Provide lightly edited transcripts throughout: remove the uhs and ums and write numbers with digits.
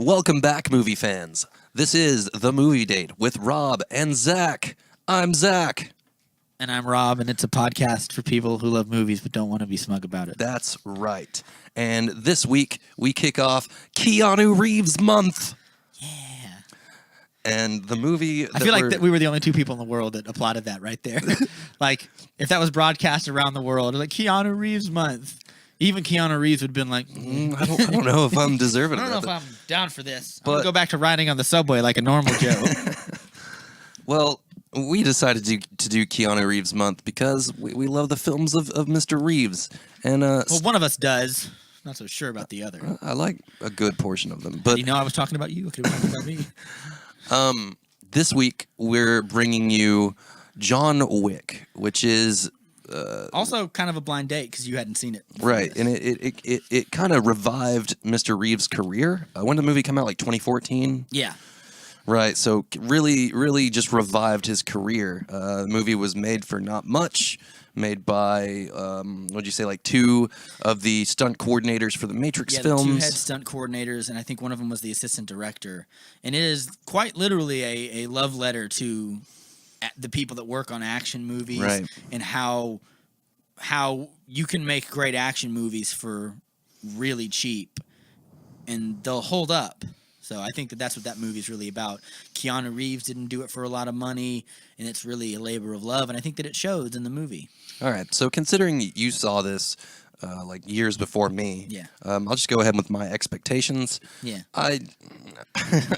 Welcome back, movie fans. This is The Movie Date with Rob and Zach. I'm Zach. And I'm Rob, and it's a podcast for people who love movies but don't want to be smug about it. That's right. And this week, we kick off KEANU Reeves Month. Yeah. And the movie I feel like that we were the only two people in the world that applauded that right there. Like, if that was broadcast around the world, like, KEANU Reeves Month. Even Keanu Reeves would have been like, I don't know if I'm deserving of I that. don't know if I'm down for this. But I'm going to go back to riding on the subway like a normal Joe. Well, we decided to do KEANU Reeves Month because we love the films of Mr. Reeves. And Well, one of us does. Not so sure about the other. I like a good portion of them. But You know I was talking about you? Okay, we're talking about me. This week, we're bringing you John Wick, which is... Also kind of a blind date because you hadn't seen it. Right, and it kind of revived Mr. Reeves' career. When did the movie come out? Like 2014? Yeah. Right, so really just revived his career. The movie was made for not much, made by, what'd you say, like two of the stunt coordinators for the Matrix films. The two head stunt coordinators, and I think one of them was the assistant director. And it is quite literally a love letter to the people that work on action movies, right, and how you can make great action movies for really cheap and they'll hold up. So I think that's what that movie is really about. Keanu Reeves didn't do it for a lot of money, and it's really a labor of love, and I think that it shows in the movie. All right, so considering you saw this like years before me, yeah, I'll just go ahead with my expectations. Yeah, I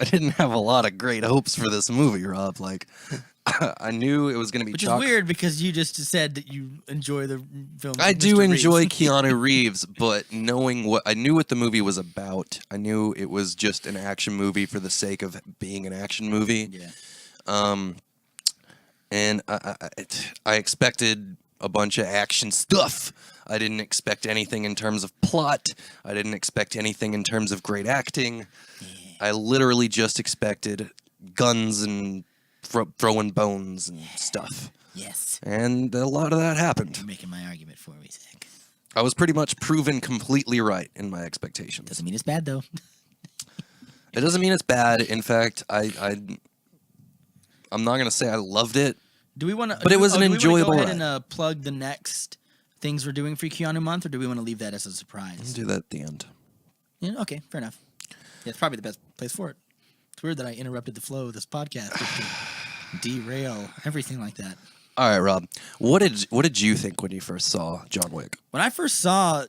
didn't have a lot of great hopes for this movie, Rob. Like, I knew it was going to be Which is weird because you just said that you enjoy the film. I do enjoy Keanu Reeves, but I knew what the movie was about. I knew it was just an action movie for the sake of being an action movie. Yeah. And I expected a bunch of action stuff. I didn't expect anything in terms of plot. I didn't expect anything in terms of great acting. Yeah. I literally just expected guns and throwing bones and stuff. Yes. And a lot of that happened. You're making my argument for me, Zach. I was pretty much proven completely right in my expectations. Doesn't mean it's bad, though. It doesn't mean it's bad. In fact, I'm not going to say I loved it. Do we want to? But it was an enjoyable Go ahead ride. and plug the next things we're doing for Keanu Month, or do we want to leave that as a surprise? Let's do that at the end. Yeah, okay, fair enough. Yeah, it's probably the best place for it. It's weird that I interrupted the flow of this podcast to derail everything like that. All right, Rob. What did you think when you first saw John Wick? When I first saw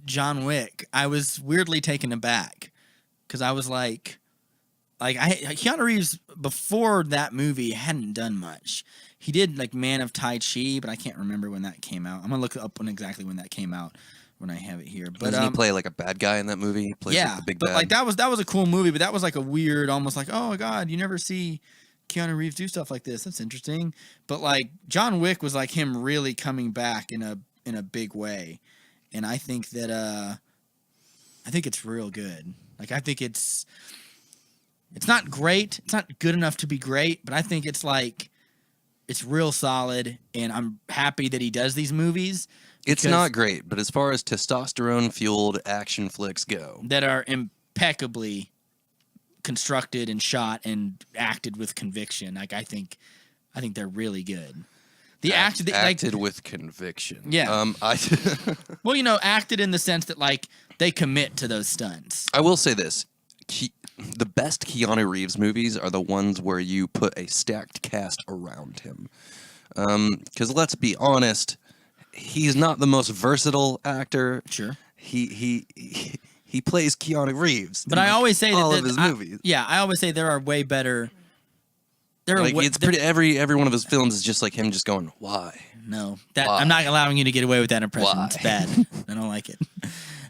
John Wick, I was weirdly taken aback because I was like Keanu Reeves before that movie hadn't done much. He did like Man of Tai Chi, but I can't remember when that came out. I'm gonna look up exactly when that came out when I have it here. But doesn't he play like a bad guy in that movie? He plays like the big but bad. like that was a cool movie, but that was like a weird, almost like, oh my god, you never see Keanu Reeves do stuff like this. That's interesting. But like John Wick was like him really coming back in a big way, and I think that I think it's real good. Like I think it's not great. It's not good enough to be great, but I think it's like it's real solid, and I'm happy that he does these movies. It's not great, but as far as testosterone-fueled action flicks go, that are impeccably constructed and shot and acted with conviction. Like I think they're really good. The acted with conviction. Yeah. Well, acted in the sense that like they commit to those stunts. I will say this. The best Keanu Reeves movies are the ones where you put a stacked cast around him. Because let's be honest, he's not the most versatile actor. Sure. He plays Keanu Reeves. But I always say all of his movies. I always say there are way better. Every one of his films is just like him just going, why? No, why? I'm not allowing you to get away with that impression. Why? It's bad. I don't like it.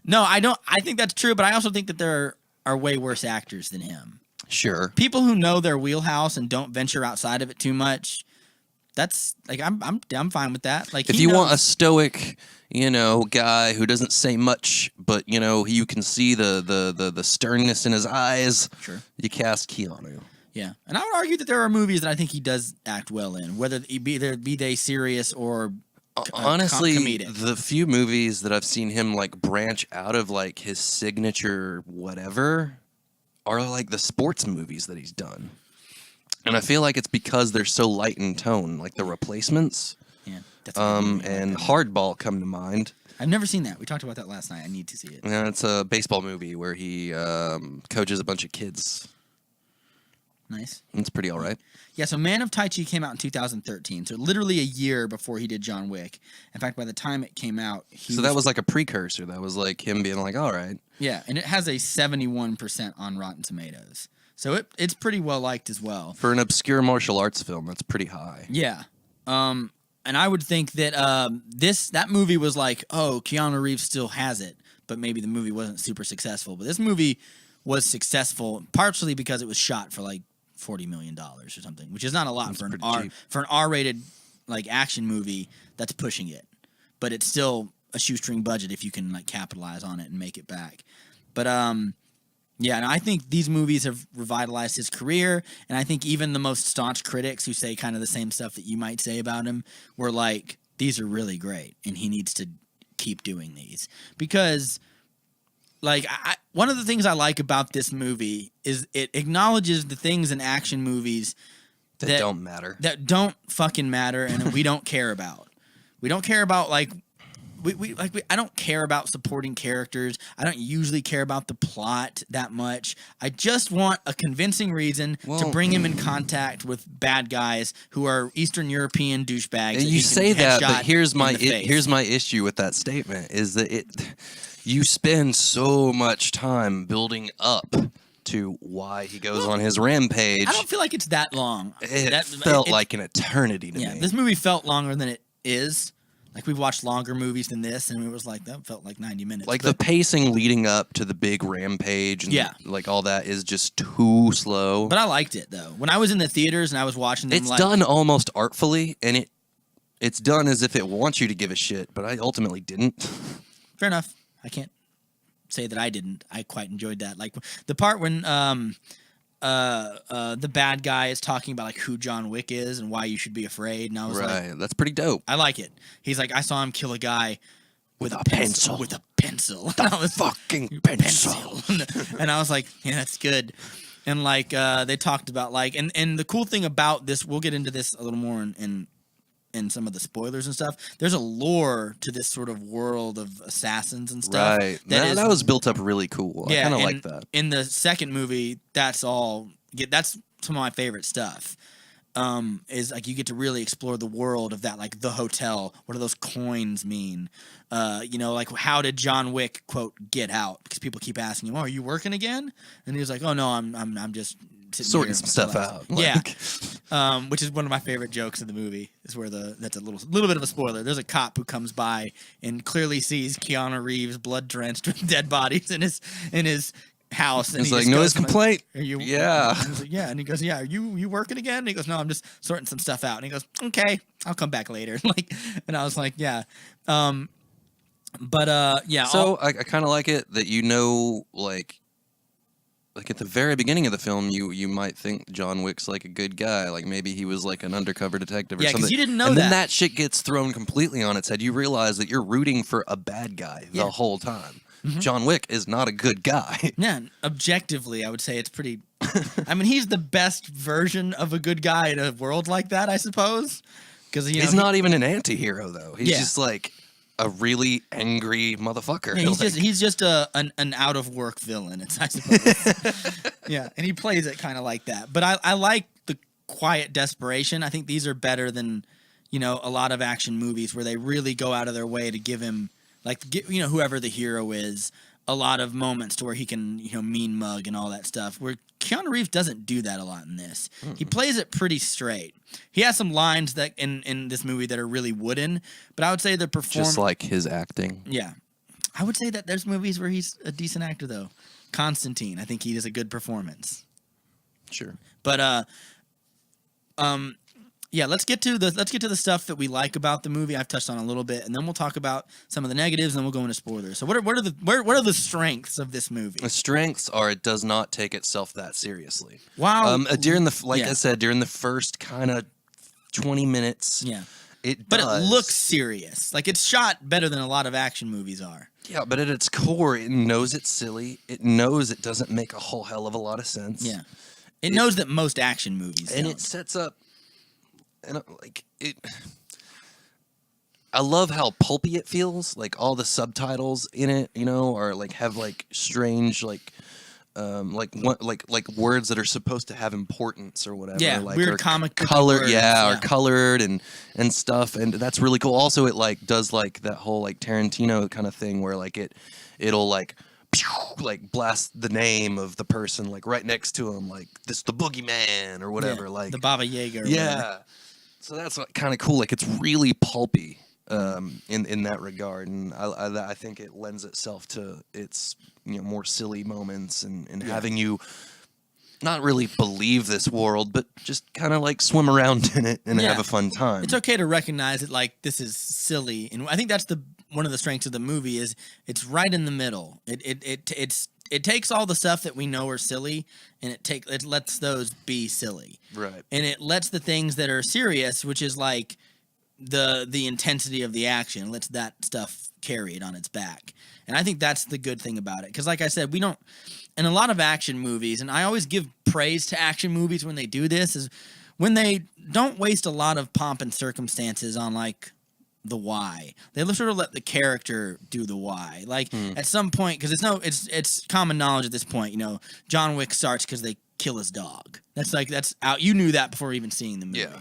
No, I don't. I think that's true, but I also think that there are way worse actors than him. Sure. People who know their wheelhouse and don't venture outside of it too much. That's like I'm fine with that. Like if you want a stoic, guy who doesn't say much, but you can see the sternness in his eyes. Sure. You cast Keanu. Yeah, and I would argue that there are movies that I think he does act well in, whether be they serious or honestly, comedic. The few movies that I've seen him like branch out of like his signature whatever are like the sports movies that he's done. And I feel like it's because they're so light in tone, like The Replacements, Yeah, that's a good movie. and Hardball come to mind. I've never seen that. We talked about that last night. I need to see it. Yeah, it's a baseball movie where he coaches a bunch of kids. Nice. It's pretty all right. Yeah, so Man of Tai Chi came out in 2013, so literally a year before he did John Wick. In fact, by the time it came out, that was like a precursor. That was like him being like, all right. Yeah, and it has a 71% on Rotten Tomatoes. So it's pretty well liked as well. For an obscure martial arts film, that's pretty high. Yeah. And I would think that that movie was like, oh, Keanu Reeves still has it, but maybe the movie wasn't super successful. But this movie was successful partially because it was shot for like $40 million or something, which is not a lot for an R-rated like action movie that's pushing it. But it's still a shoestring budget if you can like capitalize on it and make it back. But yeah, and I think these movies have revitalized his career, and I think even the most staunch critics who say kind of the same stuff that you might say about him were like, these are really great, and he needs to keep doing these. Because, like, one of the things I like about this movie is it acknowledges the things in action movies that don't matter. That don't fucking matter, and we don't care about. We don't care about, like... I don't care about supporting characters. I don't usually care about the plot that much. I just want a convincing reason to bring him in contact with bad guys who are Eastern European douchebags. You say that, but here's my issue with that statement is that you spend so much time building up to why he goes on his rampage. I don't feel like it's that long. It felt like an eternity to me. Yeah, this movie felt longer than it is. Like, we've watched longer movies than this, and it was like, that felt like 90 minutes. Like, the pacing leading up to the big rampage and, like, all that is just too slow. But I liked it, though. When I was in the theaters and I was watching them, it's done almost artfully, and it's done as if it wants you to give a shit, but I ultimately didn't. Fair enough. I can't say that I didn't. I quite enjoyed that. Like, the part when... the bad guy is talking about like who John Wick is and why you should be afraid, and I was like, that's pretty dope. I like it. He's like, I saw him kill a guy with a pencil. With a pencil. And I was fucking pencil. And I was like, yeah, that's good. And like they talked about like and the cool thing about this, we'll get into this a little more in some of the spoilers and stuff. There's a lore to this sort of world of assassins and stuff. Right. That was built up really cool. Yeah, I kind of like that. In the second movie, that's some of my favorite stuff. Is like you get to really explore the world of that, like the hotel. What do those coins mean? Like how did John Wick quote get out? Because people keep asking him, "Oh, are you working again?" And he was like, "Oh no, I'm just sorting some stuff out." Yeah, which is one of my favorite jokes in the movie. Is where that's a little bit of a spoiler. There's a cop who comes by and clearly sees Keanu Reeves blood drenched with dead bodies in his house, and he's like, "Noise complaint." Are you? Yeah. And he's like, yeah, and he goes, "Yeah, are you working again?" And he goes, "No, I'm just sorting some stuff out." And he goes, "Okay, I'll come back later." And I was like, "Yeah." Yeah. So I kind of like it that like at the very beginning of the film, you might think John Wick's like a good guy, like maybe he was like an undercover detective or something. Yeah, because you didn't know and that. Then that shit gets thrown completely on its head. You realize that you're rooting for a bad guy the whole time. Mm-hmm. John Wick is not a good guy. Yeah, objectively, I would say it's pretty. I mean, he's the best version of a good guy in a world like that, I suppose. Because he's not even an anti-hero though. He's just like a really angry motherfucker. Yeah, he's just an out of work villain, I suppose. Yeah, and he plays it kind of like that. But I like the quiet desperation. I think these are better than a lot of action movies where they really go out of their way to give him whoever the hero is a lot of moments to where he can mean mug and all that stuff. Where Keanu Reeves doesn't do that a lot in this. Mm-mm. He plays it pretty straight. He has some lines that in this movie that are really wooden, but I would say the performance... Just like his acting. Yeah. I would say that there's movies where he's a decent actor, though. Constantine, I think he does a good performance. Sure. But, yeah, let's get to the stuff that we like about the movie. I've touched on a little bit, and then we'll talk about some of the negatives, and then we'll go into spoilers. So, what are the strengths of this movie? The strengths are it does not take itself that seriously. Wow. I said, during the first kind of 20 minutes, It But does. it looks serious. Like, it's shot better than a lot of action movies are. Yeah, but at its core, it knows it's silly. It knows it doesn't make a whole hell of a lot of sense. Yeah. It knows that most action movies And don't. it sets up, and I love how pulpy it feels. Like all the subtitles in it, are like have like strange like words that are supposed to have importance or whatever. Yeah, like, weird or comic book color, words, or colored and stuff, and that's really cool. Also, it like does like that whole like Tarantino kind of thing where like it'll like blast the name of the person like right next to him, like this the boogeyman or whatever, Yeah, like the Baba Yaga. Or yeah. whatever. So that's kind of cool. Like it's really pulpy in that regard, and I think it lends itself to its more silly moments and having you not really believe this world, but just kind of like swim around in it and have a fun time. It's okay to recognize it like this is silly, and I think that's one of the strengths of the movie is it's right in the middle. It takes all the stuff that we know are silly, and it lets those be silly, right? And it lets the things that are serious, which is like the intensity of the action, lets that stuff carry it on its back. And I think that's the good thing about it, because like I said, we don't. In a lot of action movies, and I always give praise to action movies when they do this, is when they don't waste a lot of pomp and circumstances on like the why. They sort of let the character do the why. Like at some point, because it's common knowledge at this point. John Wick starts because they kill his dog. That's out. You knew that before even seeing the movie. Yeah.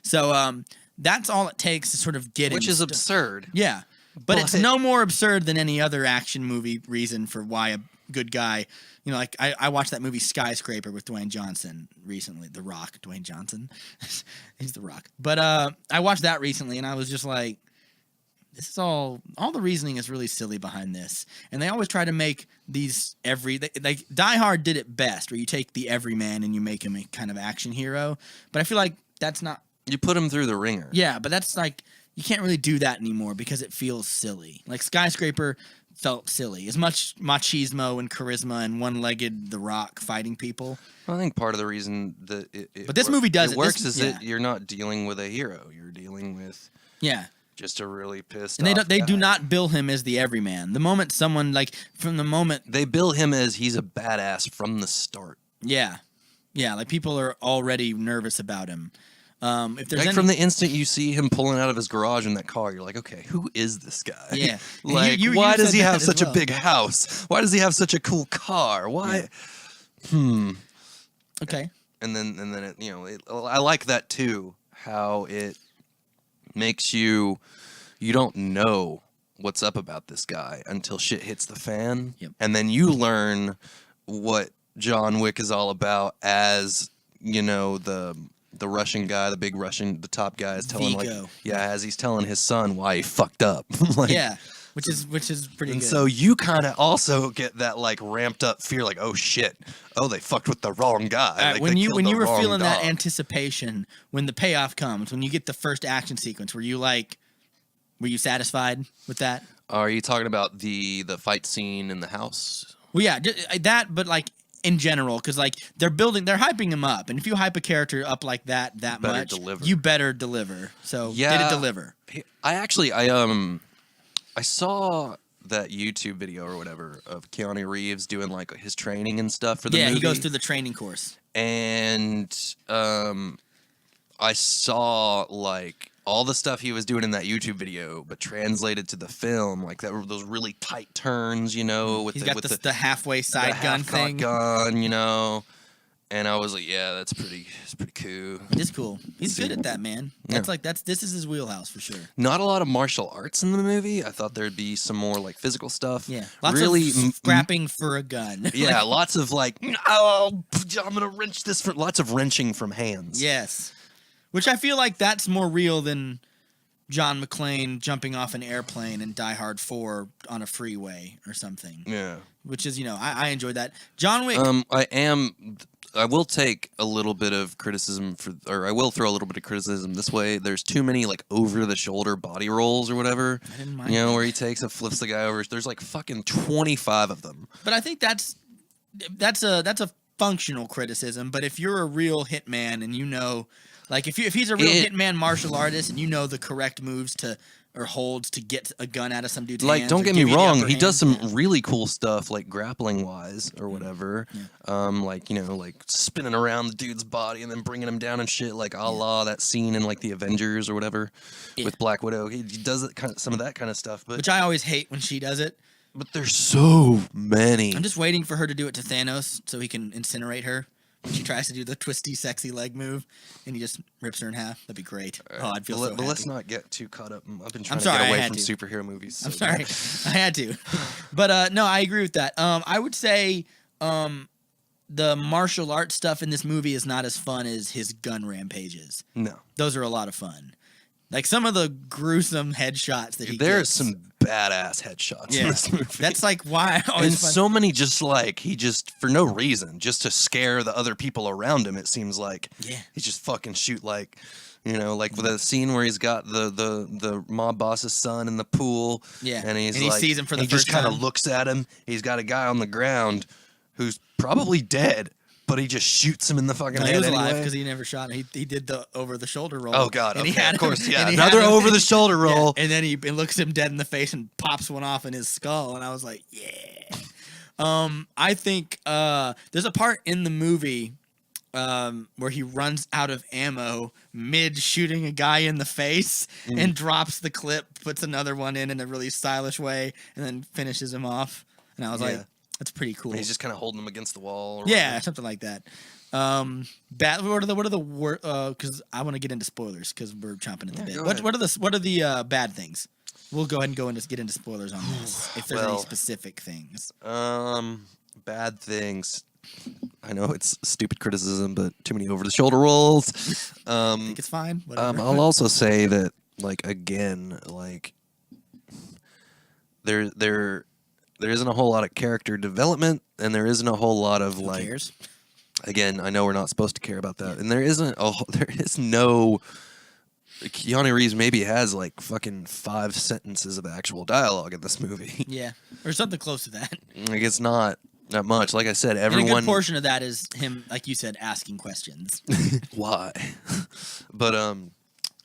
So that's all it takes to sort of get Which is absurd. Yeah. But it's no more absurd than any other action movie reason for why a good guy, like I watched that movie Skyscraper with Dwayne Johnson recently. The Rock, Dwayne Johnson. He's The Rock. But I watched that recently and I was just like, this is all the reasoning is really silly behind this. And they always try to make these like Die Hard did it best, where you take the everyman and you make him a kind of action hero. But I feel like that's not. You put him through the ringer. Yeah, but that's like, you can't really do that anymore because it feels silly. Like Skyscraper felt silly. As much machismo and charisma and one-legged The Rock fighting people. Well, I think part of the reason that but this movie does it works is that you're not dealing with a hero. You're dealing with just a really pissed and off they guy. do not bill him as the everyman. The moment someone they bill him as he's a badass from the start. Yeah, like people are already nervous about him. If there's from the instant you see him pulling out of his garage in that car, you're like, okay, who is this guy? Yeah. Like, why does he have such a big house? Why does he have such a cool car? Why? Yeah. Okay. And then it, I like that too. How it makes you don't know what's up about this guy until shit hits the fan, and then you learn what John Wick is all about as the Russian guy, the top guy is telling Vigo. as he's telling his son why he fucked up. Which is pretty and good. so you kind of also get that like ramped up fear, like, oh shit, they fucked with the wrong guy. Like, when you were feeling that dog. anticipation, when the payoff comes, when you get the first action sequence, were you satisfied with that? Are you talking about the fight scene in the house? Well, yeah, that, but like in general, because like they're hyping him up, and if you hype a character up like that much, you better deliver. So did it deliver? I saw that YouTube video or whatever of Keanu Reeves doing like his training and stuff for the movie. Yeah, he goes through the training course. And I saw like all the stuff he was doing in that YouTube video, but translated to the film, like those really tight turns, with he's got the halfway side gun thing. And I was like, yeah, it's pretty cool. It is cool. He's good at that, man. This is his wheelhouse for sure. Not a lot of martial arts in the movie. I thought there'd be some more like physical stuff. Yeah, lots of scrapping for a gun. Yeah, lots of like, I'm gonna wrench this. Lots of wrenching from hands. Yes, which I feel like that's more real than John McClane jumping off an airplane in Die Hard 4 on a freeway or something. Yeah, which is I enjoyed that. John Wick. I will take a little bit of criticism I will throw a little bit of criticism this way. There's too many like over the shoulder body rolls or whatever. I didn't mind where he takes and flips the guy over. There's like fucking 25 of them. But I think that's a functional criticism. But if you're a real hitman and Like if he's a real hitman martial artist and you know the correct moves or holds to get a gun out of some dude's hands. Don't get me give you the wrong, upper he does hand, some really cool stuff, like grappling wise or whatever. Like like spinning around the dude's body and then bringing him down and shit, like a la that scene in like the Avengers or whatever with Black Widow. He does it some of that kind of stuff, but which I always hate when she does it. But there's so many. I'm just waiting for her to do it to Thanos so he can incinerate her. She tries to do the twisty, sexy leg move, and he just rips her in half. That'd be great. Oh, I'd feel so happy. But let's not get too caught up. I've been trying to get away from superhero movies. So I'm sorry. I had to. But no, I agree with that. I would say the martial arts stuff in this movie is not as fun as his gun rampages. No. Those are a lot of fun. Like some of the gruesome headshots that he There's gets. some badass headshots in this movie. That's like why I always and so many just like he just for no reason, just to scare the other people around him, it seems like. Yeah. He just fucking shoot like like with the scene where he's got the mob boss's son in the pool. Yeah. And he sees him for the first He just kind time. of looks at him. He's got a guy on the ground who's probably dead. But he just shoots him in the fucking head. He was alive anyway. because he never shot him. He did the over the shoulder roll. Oh god, and okay, he had of course, him, yeah. and Another over the shoulder roll. Yeah, and then he looks him dead in the face and pops one off in his skull. And I was like, yeah. I think there's a part in the movie where he runs out of ammo mid shooting a guy in the face and drops the clip, puts another one in a really stylish way, and then finishes him off. And I was like, that's pretty cool. He's just kind of holding him against the wall. Or whatever. Something like that. What are the because I want to get into spoilers because we're chomping at the bit. What are the bad things? We'll go ahead and get into spoilers on this if there's any specific things. Bad things. I know it's stupid criticism, but too many over the shoulder rolls. I think it's fine. I'll also say that again there isn't a whole lot of character development, and there isn't a whole lot of Who cares? Again, I know we're not supposed to care about that, and there is no. Keanu Reeves maybe has fucking 5 sentences of actual dialogue in this movie. Yeah, or something close to that. It's not that much. Like I said, everyone. And a good portion of that is him, like you said, asking questions. Why? But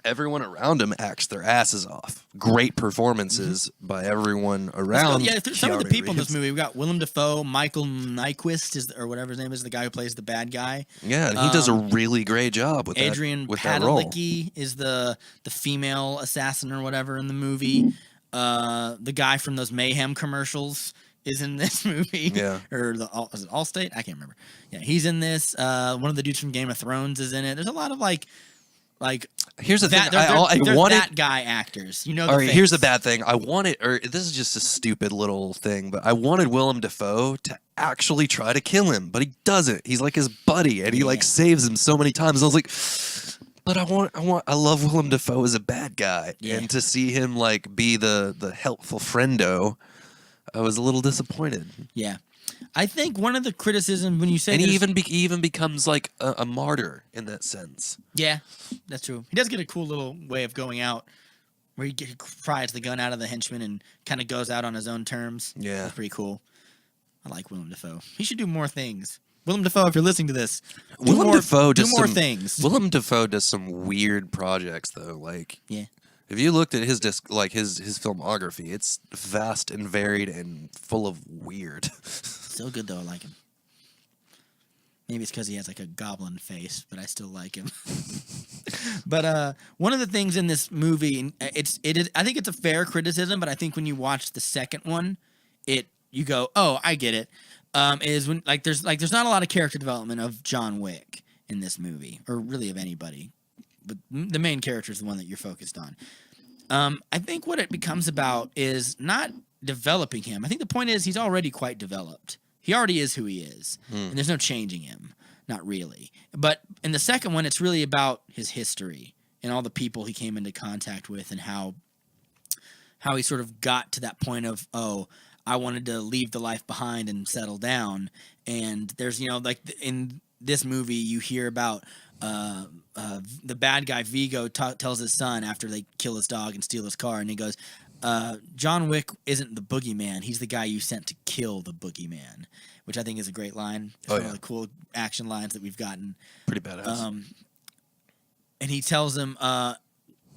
everyone around him acts their asses off. Great performances by everyone around. Yeah, some of the people in Reeves. this movie, we got Willem Dafoe, Michael Nyquist, or whatever his name is, the guy who plays the bad guy. Yeah, and he does a really great job with Adrian that role. Padalecki is the female assassin or whatever in the movie. The guy from those Mayhem commercials is in this movie. Yeah. Or is it Allstate? I can't remember. Yeah, he's in this. One of the dudes from Game of Thrones is in it. There's a lot of here's the thing. They're wanted that guy actors. You know. All right, here's the bad thing. I wanted, or this is just a stupid little thing, but I wanted Willem Dafoe to actually try to kill him, but he doesn't. He's like his buddy, and he saves him so many times. I was like, but I love Willem Dafoe as a bad guy, and to see him be the helpful friendo, I was a little disappointed. Yeah. I think one of the criticisms when you say, and he even becomes a martyr in that sense. Yeah, that's true. He does get a cool little way of going out, where he pries the gun out of the henchman and kind of goes out on his own terms. Yeah, that's pretty cool. I like Willem Dafoe. He should do more things. Willem Dafoe, if you're listening to this, do more things. Willem Dafoe does some weird projects though. Yeah. If you looked at his his filmography, it's vast and varied and full of weird. Still good though. I like him. Maybe it's because he has a goblin face, but I still like him. But one of the things in this movie, it is. I think it's a fair criticism, but I think when you watch the second one, you go, oh, I get it. Is when there's not a lot of character development of John Wick in this movie, or really of anybody, but the main character is the one that you're focused on. I think what it becomes about is not developing him. I think the point is he's already quite developed. He already is who he is, and there's no changing him. Not really. But in the second one, it's really about his history and all the people he came into contact with, and how he sort of got to that point of, oh, I wanted to leave the life behind and settle down. And there's, in this movie, you hear about the bad guy Vigo tells his son after they kill his dog and steal his car, and he goes, John Wick isn't the boogeyman. He's the guy you sent to kill the boogeyman, which I think is a great line. It's one of the cool action lines that we've gotten. Pretty badass. and he tells him,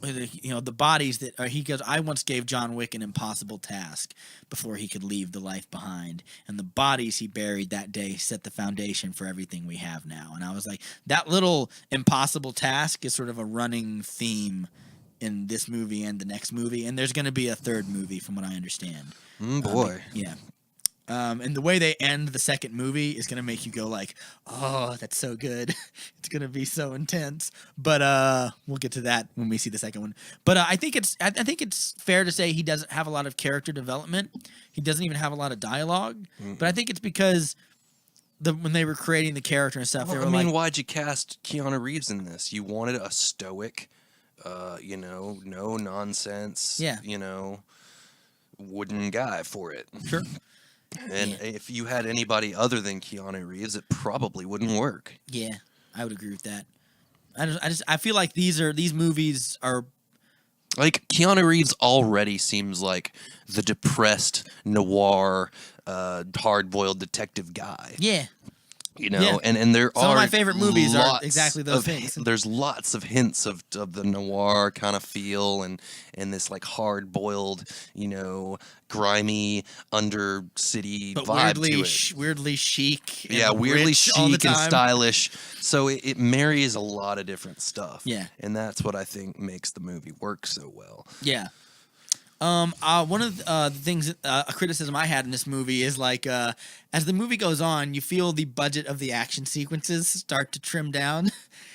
the bodies that he goes, I once gave John Wick an impossible task before he could leave the life behind, and the bodies he buried that day set the foundation for everything we have now. And I was like, that little impossible task is sort of a running theme in this movie and the next movie, and there's going to be a third movie from what I understand. Boy. Yeah. And the way they end the second movie is going to make you go like, oh, that's so good. It's going to be so intense. But we'll get to that when we see the second one. But I think it's fair to say he doesn't have a lot of character development. He doesn't even have a lot of dialogue. Mm-mm. But I think it's because when they were creating the character and stuff, they were why'd you cast Keanu Reeves in this? You wanted a stoic, no nonsense, wooden guy for it. Sure. And if you had anybody other than Keanu Reeves, it probably wouldn't work. Yeah, I would agree with that. I feel like these movies are like Keanu Reeves already seems like the depressed noir, hard-boiled detective guy. Yeah. And there some are of my favorite movies are exactly those things. There's lots of hints of the noir kind of feel and this like hard-boiled, grimy under-city vibe to it. Weirdly chic. Weirdly chic and stylish. So it marries a lot of different stuff. Yeah. And that's what I think makes the movie work so well. Yeah. One of the things, a criticism I had in this movie is like, as the movie goes on, you feel the budget of the action sequences start to trim down.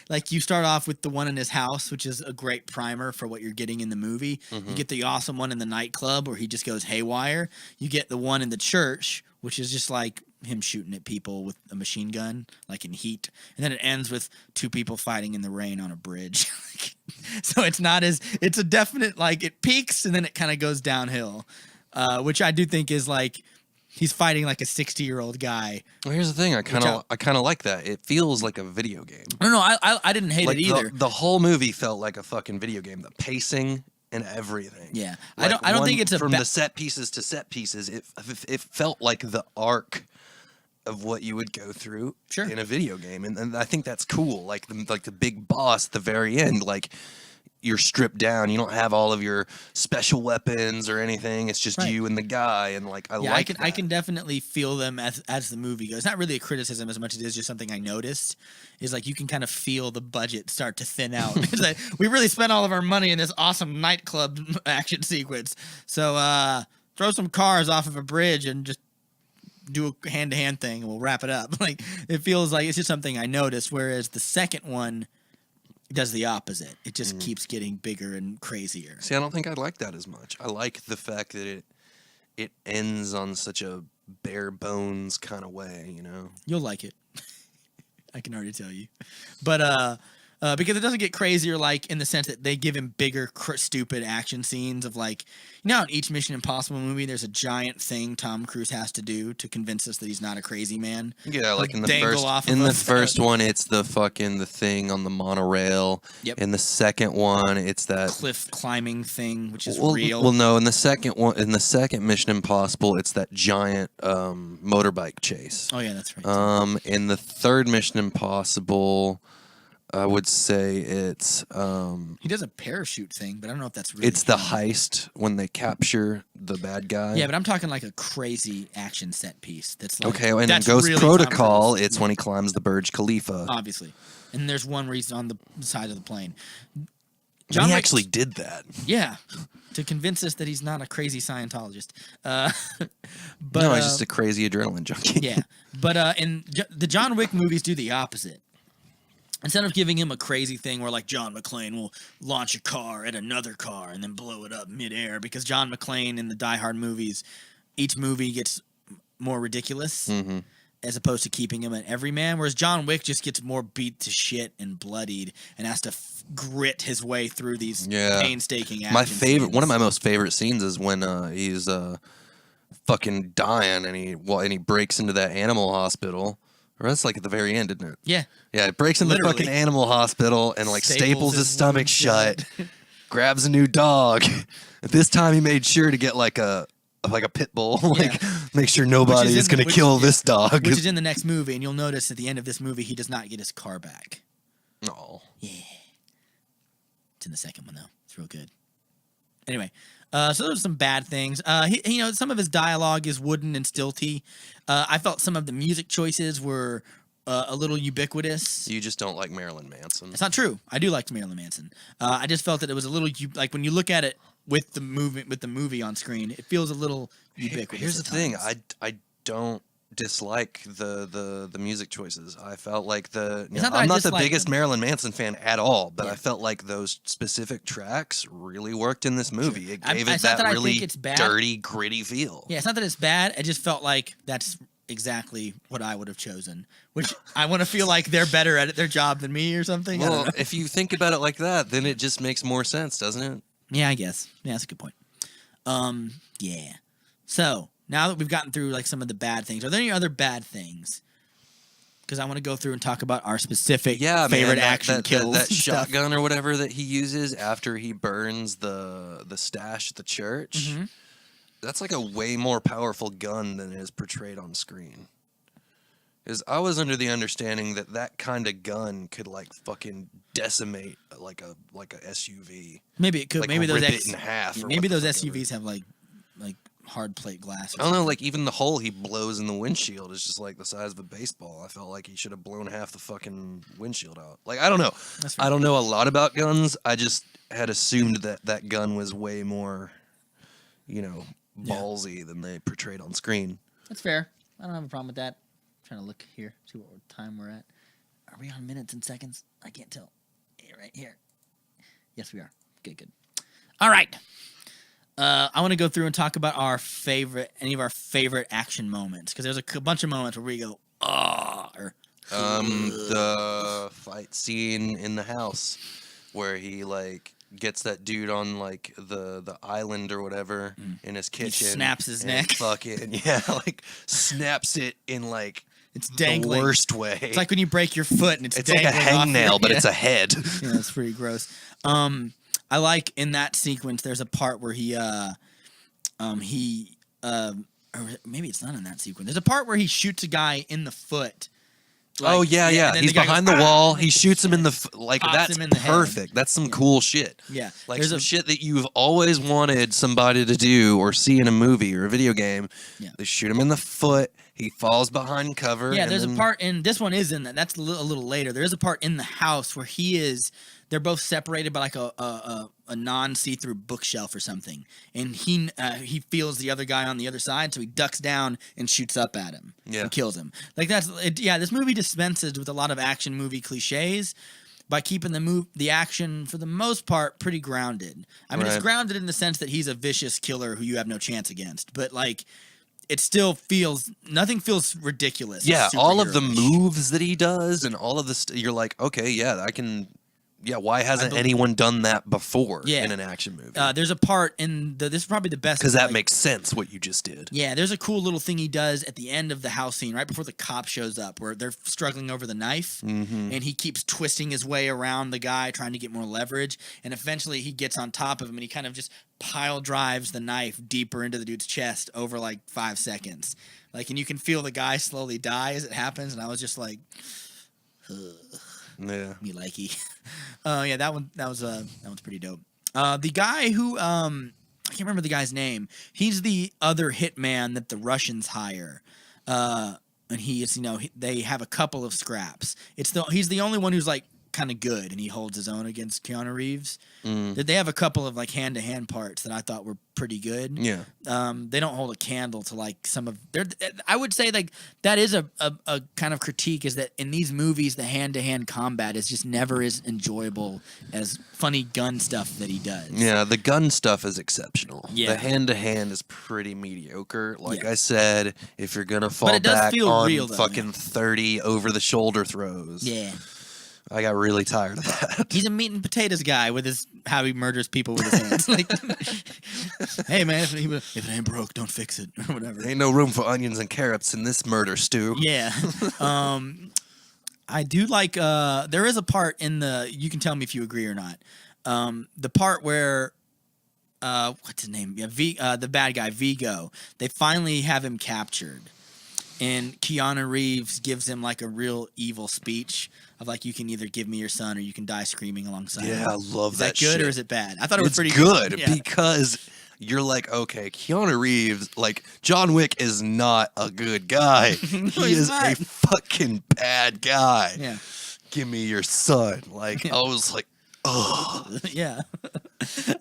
Like you start off with the one in his house, which is a great primer for what you're getting in the movie. Mm-hmm. You get the awesome one in the nightclub where he just goes haywire. You get the one in the church, which is just like him shooting at people with a machine gun, like in Heat. And then it ends with two people fighting in the rain on a bridge. So it's a definite, like it peaks and then it kind of goes downhill, which I do think is like, he's fighting like a 60-year-old guy. Well, here's the thing. I kind of like that. It feels like a video game. No, I didn't hate it either. The whole movie felt like a fucking video game. The pacing and everything. Yeah. Like I don't think it's from the set pieces to set pieces. It felt like the arc of what you would go through in a video game, and I think that's cool. Like the big boss at the very end, like you're stripped down. You don't have all of your special weapons or anything. It's just you and the guy, and like I can definitely feel them as the movie goes. It's not really a criticism as much as it is just something I noticed. Is like you can kind of feel the budget start to thin out. It's like, we really spent all of our money in this awesome nightclub action sequence. So throw some cars off of a bridge and just do a hand-to-hand thing and we'll wrap it up. Like it feels like it's just something I noticed, whereas the second one does the opposite. It just keeps getting bigger and crazier. See, I don't think I like that as much. I like the fact that it ends on such a bare bones kind of way, You'll like it. I can already tell you. But because it doesn't get crazier, like in the sense that they give him bigger, stupid action scenes of like, in each Mission Impossible movie, there's a giant thing Tom Cruise has to do to convince us that he's not a crazy man. Yeah, like in the first one, it's the thing on the monorail. Yep. In the second one, it's that cliff climbing thing, which is real. Well, no, in the second Mission Impossible, it's that giant motorbike chase. Oh yeah, that's right. In the third Mission Impossible, I would say it's he does a parachute thing, but I don't know if that's really it's the heist when they capture the bad guy. Yeah, but I'm talking like a crazy action set piece that's like okay, and in Ghost really Protocol, it's when he climbs the Burj Khalifa. Obviously. And there's one where he's on the side of the plane. He actually did that. Yeah. To convince us that he's not a crazy Scientologist. But no, he's just a crazy adrenaline junkie. Yeah. But in the John Wick movies do the opposite. Instead of giving him a crazy thing where like John McClane will launch a car at another car and then blow it up midair, because John McClane in the Die Hard movies, each movie gets more ridiculous as opposed to keeping him an everyman, whereas John Wick just gets more beat to shit and bloodied and has to grit his way through these painstaking action scenes. One of my most favorite scenes is when he's fucking dying and he breaks into that animal hospital. Or that's like at the very end, isn't it? Yeah. Yeah, it breaks into the fucking animal hospital and like staples his stomach shut, grabs a new dog. This time he made sure to get like a pit bull, make sure nobody is going to kill this dog. Which is in the next movie, and you'll notice at the end of this movie he does not get his car back. No. Yeah. It's in the second one though. It's real good. Anyway, so those are some bad things. Some of his dialogue is wooden and stilty. I felt some of the music choices were a little ubiquitous. You just don't like Marilyn Manson. It's not true. I do like Marilyn Manson. I just felt that it was a little like when you look at it with the movie on screen, it feels a little ubiquitous. Here's the thing: I don't dislike the music choices. I felt like I'm not the biggest Marilyn Manson fan at all, but I felt like those specific tracks really worked in this movie. It gave it that really dirty, gritty feel. Yeah, it's not that it's bad. I just felt like that's exactly what I would have chosen, which I want to feel like they're better at their job than me or something. Well, if you think about it like that, then it just makes more sense, doesn't it? Yeah, I guess. Yeah, that's a good point. Yeah. So now that we've gotten through like some of the bad things, are there any other bad things? Because I want to go through and talk about our specific favorite action kills. That shotgun or whatever that he uses after he burns the stash at the church. Mm-hmm. That's like a way more powerful gun than is portrayed on screen. Because I was under the understanding that kind of gun could like fucking decimate like a SUV. Maybe it could. Like maybe rip those it in half. Maybe those SUVs have like hard plate glass. I don't know. Like even the hole he blows in the windshield is just like the size of a baseball. I felt like he should have blown half the fucking windshield out. Like I don't know. I don't know a lot about guns. I just had assumed that gun was way more, ballsy than they portrayed on screen. That's fair. I don't have a problem with that. I'm trying to look here, see what time we're at. Are we on minutes and seconds? I can't tell. Right here. Yes, we are. Good. All right. I want to go through and talk about any of our favorite action moments, because there's a bunch of moments where we go, or the fight scene in the house where he like gets that dude on like the island or whatever in his kitchen. He snaps his neck. Fucking snaps it in like it's dangling. The worst way. It's like when you break your foot and it's dangling like a hangnail, but it's a head. Yeah, it's pretty gross. I like in that sequence. There's a part where or maybe it's not in that sequence. There's a part where he shoots a guy in the foot. Like, yeah. He's behind the wall. He shoots him in the that's perfect. That's some cool shit. Yeah, like some shit that you've always wanted somebody to do or see in a movie or a video game. Yeah, they shoot him in the foot. He falls behind cover. Yeah, there's a part in this one is in that. That's a little later. There is a part in the house where they're both separated by like a non-see-through bookshelf or something, and he feels the other guy on the other side, so he ducks down and shoots up at him and kills him. Like this movie dispenses with a lot of action movie cliches by keeping the action for the most part pretty grounded. I mean, It's grounded in the sense that he's a vicious killer who you have no chance against, but like it still nothing feels ridiculous. Yeah, all of the moves that he does and all of this, you're like, okay, yeah, I can. Yeah, why hasn't anyone done that before in an action movie? There's a part this is probably the best. Because that makes sense, what you just did. Yeah, there's a cool little thing he does at the end of the house scene, right before the cop shows up, where they're struggling over the knife, and he keeps twisting his way around the guy, trying to get more leverage, and eventually he gets on top of him, and he kind of just pile drives the knife deeper into the dude's chest over like 5 seconds. Like, and you can feel the guy slowly die as it happens, and I was just like, ugh. Yeah, me likey. That one's pretty dope. The guy who I can't remember the guy's name. He's the other hitman that the Russians hire, and he is they have a couple of scraps. He's the only one who's like kind of good, and he holds his own against Keanu Reeves. They have a couple of like hand-to-hand parts that I thought were pretty good. Yeah. They don't hold a candle to like some of their. I would say like that is a kind of critique, is that in these movies the hand-to-hand combat is just never as enjoyable as funny gun stuff that he does. Yeah, the gun stuff is exceptional. Yeah. The hand-to-hand is pretty mediocre. Like I said, if you're gonna fall back feel on real, though, fucking 30 over-the-shoulder throws. Yeah. I got really tired of that. He's a meat and potatoes guy with how he murders people with his hands. Like, hey man, if it ain't broke, don't fix it or whatever. Ain't no room for onions and carrots in this murder stew. Yeah. I do like. There is a part in you can tell me if you agree or not. The part where. What's his name? Yeah, the bad guy Vigo. They finally have him captured. and Keanu Reeves gives him like a real evil speech of like, you can either give me your son or you can die screaming alongside him. Yeah, I love that. Is that good shit. or is it bad? I thought it was It's pretty good Yeah. because you're like, okay, Keanu Reeves, like John Wick is not a good guy. He he's is not. a fucking bad guy. Yeah. Give me your son. Like I was like, oh, Yeah.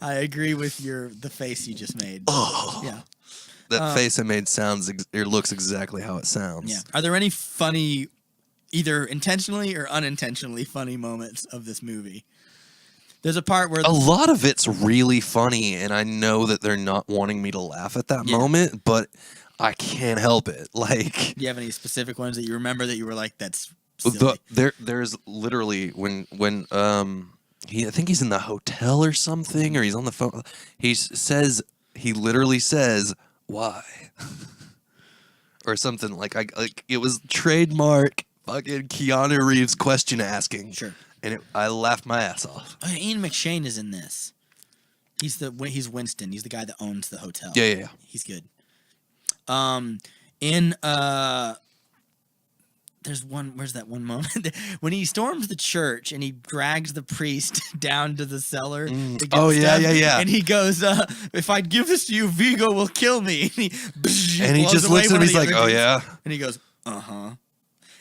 I agree with the face you just made. oh. Yeah. That face I made it looks exactly how it sounds. Yeah. Are there any funny, either intentionally or unintentionally funny moments of this movie? There's a part where A lot of it's really funny, and I know that they're not wanting me to laugh at that moment, but I can't help it. Like, do you have any specific ones that you remember that you were like, that's silly? there's literally when I think he's in the hotel or something, or he's on the phone. He literally says, "Why?" or something like it was trademark fucking Keanu Reeves question asking. Sure. And I laughed my ass off. Oh, Ian McShane is in this. He's Winston. He's the guy that owns the hotel. Yeah. He's good. There's one. Where's that one moment when he storms the church and he drags the priest down to the cellar? To get Oh yeah. And he goes, "If I give this to you, Vigo will kill me." And he just looks at him. He's like, "Oh yeah." And he goes, "Uh-huh."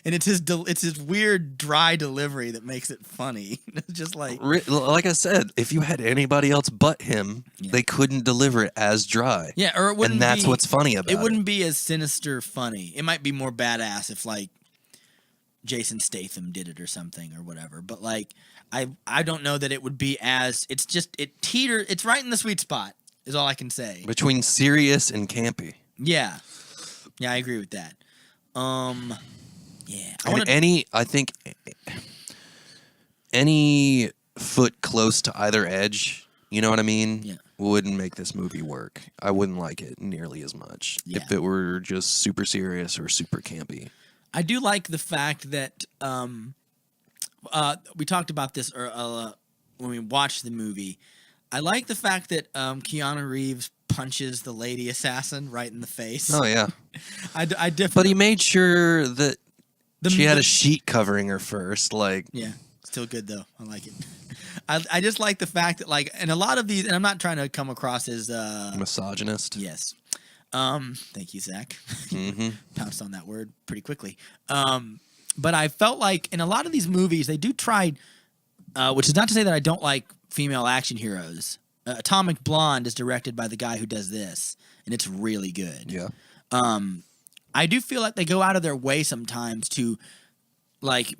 And it's his weird dry delivery that makes it funny. It's just like I said, if you had anybody else but him, they couldn't deliver it as dry. Yeah, or it wouldn't. And that's what's funny about it. It wouldn't be as sinister funny. It might be more badass if like Jason Statham did it or something or whatever. But like I don't know that it would be as it's right in the sweet spot is all I can say. Between serious and campy. Yeah. Yeah, I agree with that. Yeah. I think any foot close to either edge, you know what I mean? Yeah. Wouldn't make this movie work. I wouldn't like it nearly as much if it were just super serious or super campy. I do like the fact that we talked about this when we watched the movie. I like the fact that Keanu Reeves punches the lady assassin right in the face. Oh yeah. I definitely. But he made sure that she had a sheet covering her first. Like, yeah, still good though. I like it. I just like the fact that like, and a lot of these, and I'm not trying to come across as misogynist. Yes. Thank you, Zach. Mm-hmm. Pounced on that word pretty quickly. But I felt like in a lot of these movies, they do try, which is not to say that I don't like female action heroes. Atomic Blonde is directed by the guy who does this, and it's really good. Yeah. I do feel like they go out of their way sometimes to, like,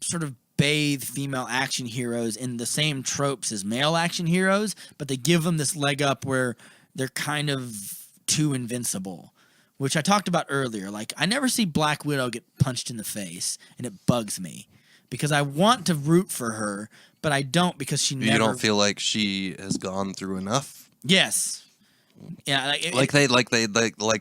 sort of bathe female action heroes in the same tropes as male action heroes, but they give them this leg up where they're kind of too invincible, which I talked about earlier. Like, I never see Black Widow get punched in the face, and it bugs me because I want to root for her, but I don't because she never. You don't feel like she has gone through enough? Yes. Yeah,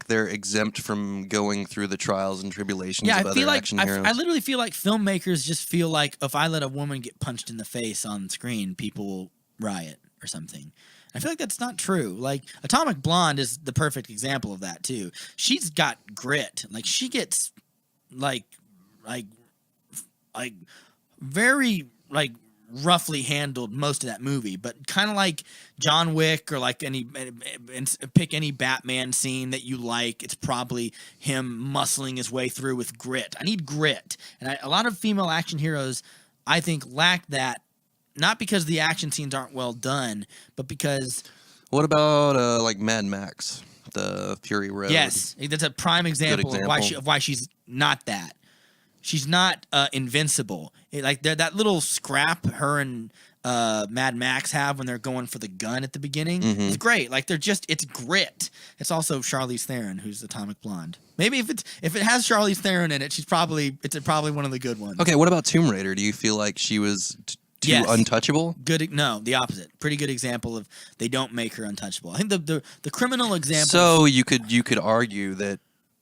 they're exempt from going through the trials and tribulations yeah, of other action heroes. I literally feel like filmmakers just feel like if I let a woman get punched in the face on screen, people will riot or something. I feel like that's not true. Like Atomic Blonde is the perfect example of that too. She's got grit. Like she gets like very like roughly handled most of that movie, but kind of like John Wick or like pick any Batman scene that you like. It's probably him muscling his way through with grit. I need grit, and a lot of female action heroes, I think, lack that. Not because the action scenes aren't well done, but because. What about like Mad Max, the Fury Road? Yes, that's a prime example of why she's not that. She's not invincible. Like that little scrap her and Mad Max have when they're going for the gun at the beginning. Mm-hmm. It's great. Like it's grit. It's also Charlize Theron, who's Atomic Blonde. Maybe if it has Charlize Theron in it, it's probably one of the good ones. Okay, what about Tomb Raider? Do you feel like she was too untouchable? Good. No, the opposite. Pretty good example of they don't make her untouchable. I think the criminal example. So you could argue that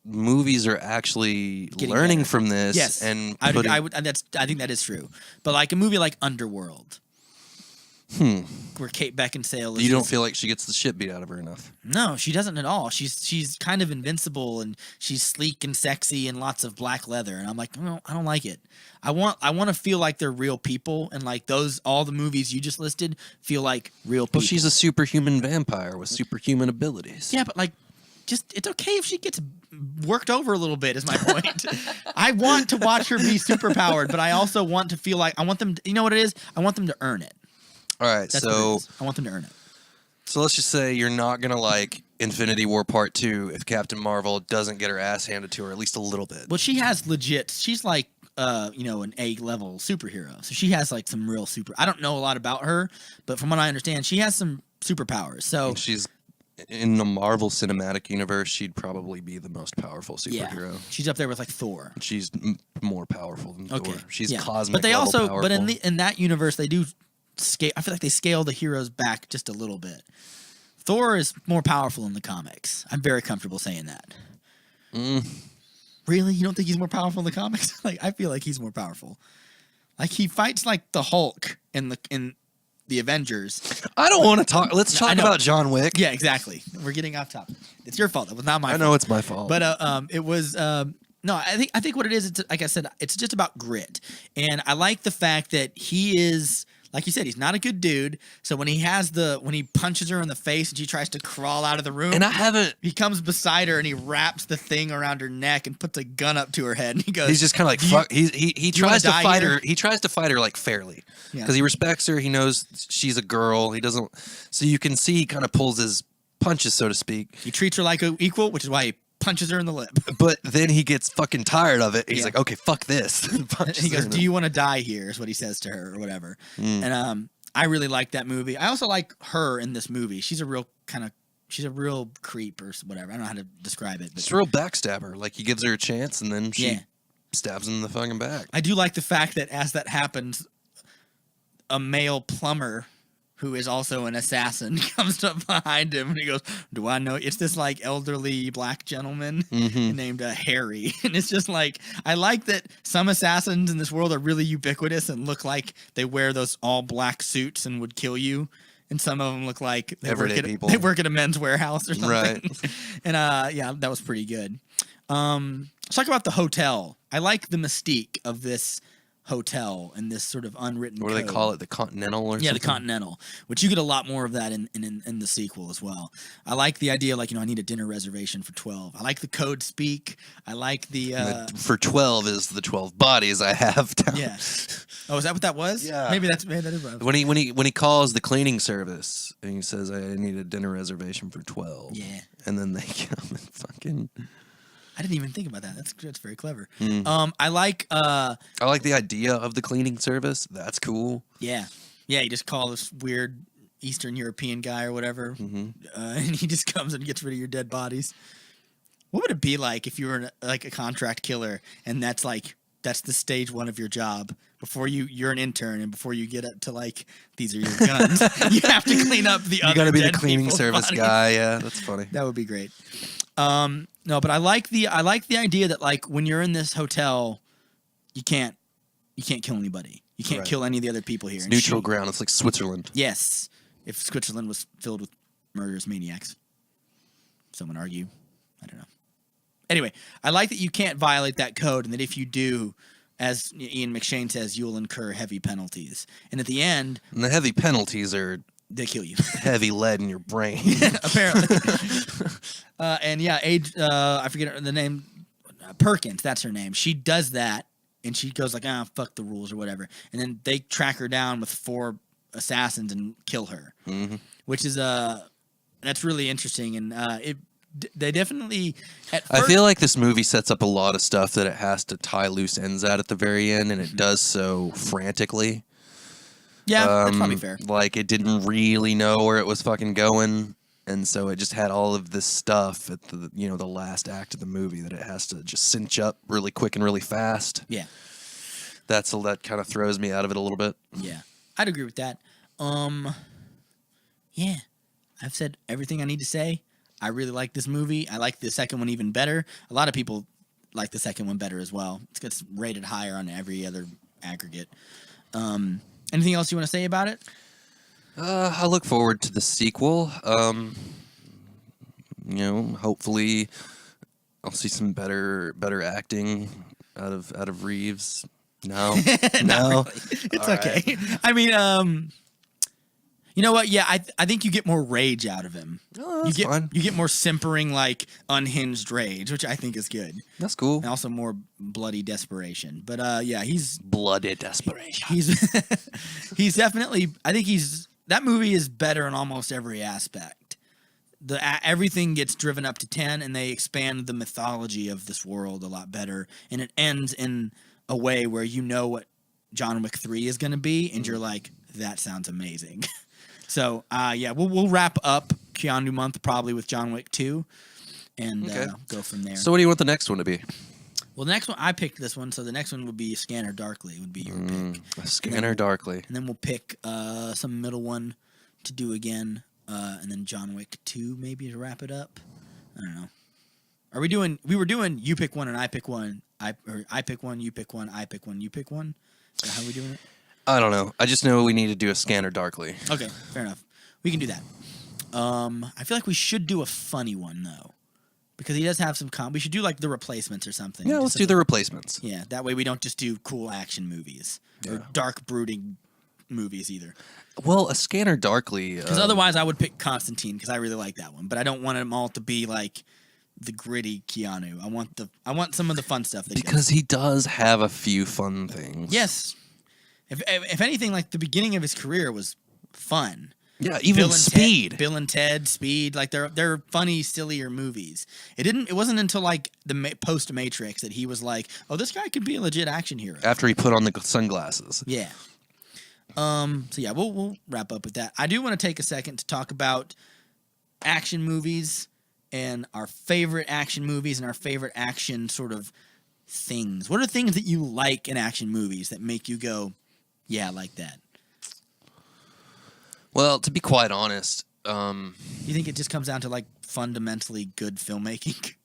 movies are actually learning better from this. Yes, and I think that is true. But like a movie like Underworld, Where Kate Beckinsale is. You don't feel like she gets the shit beat out of her enough. No, she doesn't at all. She's kind of invincible and she's sleek and sexy and lots of black leather. And I'm like, no, I don't like it. I want to feel like they're real people, and like all the movies you just listed feel like real people. Well, she's a superhuman vampire with superhuman abilities. Yeah, but like, it's okay if she gets worked over a little bit, is my point. I want to watch her be superpowered, but I also want to feel like I want them to, you know what it is? I want them to earn it. All right, That's what it is. I want them to earn it. So let's just say you're not going to like Infinity War Part 2 if Captain Marvel doesn't get her ass handed to her at least a little bit. Well, she's like, an A-level superhero. So she has like some real I don't know a lot about her, but from what I understand, she has some superpowers. So And she's in the Marvel Cinematic Universe, she'd probably be the most powerful superhero. yeah, she's up there with like Thor. She's more powerful than Thor. She's cosmic. But they level also, powerful. but in that universe, they do scale. I feel like they scale the heroes back just a little bit. Thor is more powerful in the comics. I'm very comfortable saying that. Really? You don't think he's more powerful in the comics? Like, I feel like he's more powerful. Like, he fights like the Hulk in the Avengers. I don't want to talk. Let's talk about John Wick. Yeah, exactly. We're getting off topic. It's your fault. That was not my fault. I know it's my fault. But it was no, I think what it is, it's like I said, it's just about grit. And I like the fact that he is, like you said, he's not a good dude. So when he punches her in the face and she tries to crawl out of the room, and he comes beside her and he wraps the thing around her neck and puts a gun up to her head and he goes, he's just kind of like fuck. He tries to fight here? her. He tries to fight her like fairly because he respects her. He knows she's a girl. He doesn't. So you can see he kind of pulls his punches, so to speak. He treats her like an equal, which is why he punches her in the lip. But then he gets fucking tired of it. He's like, okay, fuck this. He goes, do you want to die here, is what he says to her or whatever. And I really like that movie. I also like her in this movie. She's a real creep or whatever. I don't know how to describe it. But she's a real backstabber. Like, he gives her a chance and then she stabs him in the fucking back. I do like the fact that as that happens, a male plumber who is also an assassin comes up behind him and he goes, do I know? It's this like elderly black gentleman named Harry. And it's just like, I like that some assassins in this world are really ubiquitous and look like they wear those all black suits and would kill you. And some of them look like they work at a men's warehouse or something. Right. And that was pretty good. Let's talk about the hotel. I like the mystique of this hotel and this sort of unwritten what do code. They call it? The Continental or something? Yeah, the Continental, which you get a lot more of that in the sequel as well. I like the idea, like, I need a dinner reservation for 12. I like the code speak. I like the for 12 is the 12 bodies I have down. Yeah. Oh, is that what that was? Yeah. Maybe that is right. When he calls the cleaning service and he says, I need a dinner reservation for 12. Yeah. And then they come and fucking... I didn't even think about that. That's very clever. I like the idea of the cleaning service. That's cool. Yeah. Yeah, you just call this weird Eastern European guy or whatever, and he just comes and gets rid of your dead bodies. What would it be like if you were a contract killer and that's the stage one of your job before you're an intern and before you get up to like these are your guns, you have to clean up the other. You got to be the cleaning service bodies. Guy. Yeah, that's funny. That would be great. No, but I like the idea that like when you're in this hotel, you can't kill anybody. You can't kill any of the other people here. It's neutral ground. It's like Switzerland. Yes, if Switzerland was filled with murderous maniacs, some would argue. I don't know. Anyway, I like that you can't violate that code, and that if you do, as Ian McShane says, you'll incur heavy penalties. And at the end, and the heavy penalties are they kill you. Heavy lead in your brain. Apparently. And yeah, I forget the name. Perkins, that's her name. She does that, and she goes like, fuck the rules or whatever. And then they track her down with 4 assassins and kill her, which is that's really interesting. And they definitely. I feel like this movie sets up a lot of stuff that it has to tie loose ends at the very end, and it does so frantically. Yeah, that's probably fair. Like, it didn't really know where it was fucking going, and so it just had all of this stuff at the last act of the movie that it has to just cinch up really quick and really fast. Yeah. That kind of throws me out of it a little bit. Yeah. I'd agree with that. Yeah. I've said everything I need to say. I really like this movie. I like the second one even better. A lot of people like the second one better as well. It gets rated higher on every other aggregate. Anything else you want to say about it? I look forward to the sequel. Hopefully I'll see some better acting out of Reeves. No, no, It's All okay. I mean, you know what? Yeah, I think you get more rage out of him. Oh, that's you get fine. you get more simpering, like unhinged rage, which I think is good, That's cool. and also more bloody desperation. But yeah, he's Bloody desperation. he's definitely. I think that movie is better in almost every aspect. Everything gets driven up to 10, and they expand the mythology of this world a lot better, and it ends in a way where you know what John Wick 3 is going to be, and you're like, that sounds amazing. So, yeah, we'll wrap up Keanu month probably with John Wick 2 and Okay. go from there. So what do you want the next one to be? Well, the next one, I picked this one, so the next one would be Scanner Darkly would be your pick. Scanner Darkly. And then we'll pick some middle one to do again, and then John Wick 2 maybe to wrap it up. I don't know. We were doing you pick one and I pick one. I pick one, you pick one, I pick one, you pick one. Is that how we doing it? I don't know. I just know we need to do a Scanner Darkly. Okay, fair enough. We can do that. I feel like we should do a funny one though, because he does have some we should do like The Replacements or something. Yeah, let's do The Replacements. Yeah, that way we don't just do cool action movies or dark brooding movies either. Well, a Scanner Darkly. Because otherwise, I would pick Constantine because I really like that one, but I don't want them all to be like the gritty Keanu. I want some of the fun stuff. Because he does have a few fun things. Yes. If anything, like the beginning of his career was fun. Yeah, even Speed. Bill and Ted, Speed, like they're funny, sillier movies. It wasn't until like the post Matrix that he was like, oh, this guy could be a legit action hero. After he put on the sunglasses. Yeah. So yeah, we'll wrap up with that. I do want to take a second to talk about action movies and our favorite action movies and our favorite action sort of things. What are things that you like in action movies that make you go, yeah, I like that? Well, to be quite honest, You think it just comes down to like fundamentally good filmmaking?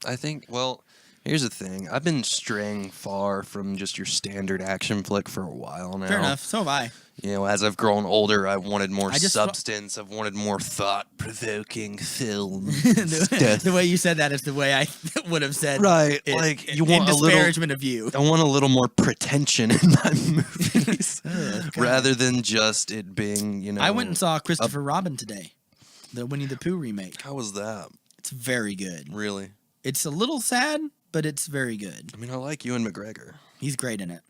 I think, well, here's the thing. I've been straying far from just your standard action flick for a while now. Fair enough. So have I. You know, as I've grown older, I wanted more I just- substance. I've wanted more thought-provoking film. The way you said that is the way I would have said. Right, it, like, you in want a little- disparagement of you. I want a little more pretension in my movies, Oh, God. rather than just it being, you know. I went and saw Christopher Robin today, the Winnie the Pooh remake. How was that? It's very good. Really? It's a little sad, but it's very good. I mean, I like Ewan McGregor. He's great in it.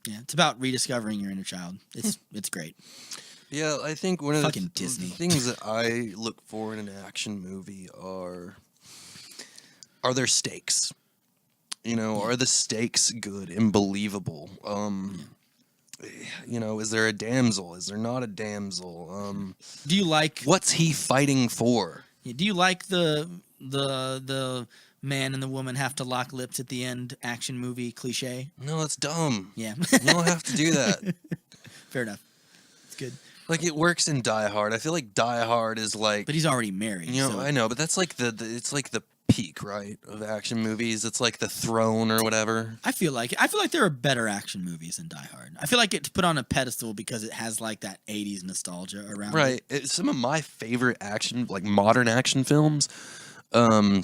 Yeah, it's about rediscovering your inner child. It's great. Yeah, I think one of Fucking the Disney. things that I look for in an action movie are there stakes? You know, are the stakes good and believable? You know, is there a damsel? Is there not a damsel? Do you like? What's he fighting for? Do you like the man and the woman have to lock lips at the end action movie cliche? No, it's dumb. Yeah, You don't have to do that. fair enough. It's good, Like, it works in Die Hard. I feel like Die Hard is like, but he's already married. you know, so. I know, but that's like it's like the peak, right, of action movies. It's like The Throne or whatever. I feel like there are better action movies than Die Hard. I feel like it's put on a pedestal because it has like that 80s nostalgia around it. Right. Some of my favorite action, like modern action films, like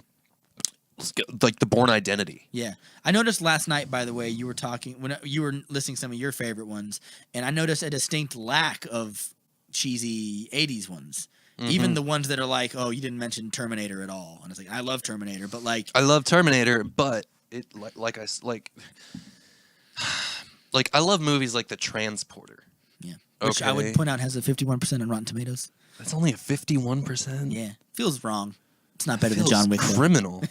The Bourne Identity. Yeah. I noticed last night, by the way, you were talking when you were listing some of your favorite ones, and I noticed a distinct lack of cheesy 80s ones. Even the ones that are like, oh, you didn't mention Terminator at all. And it's like, I love Terminator, but like, I love Terminator, but it like I love movies like The Transporter. yeah. Which I would Okay. point out has a 51% on Rotten Tomatoes. That's only a 51%. Yeah. Feels wrong. It's not better than Feels John Wick. though. criminal.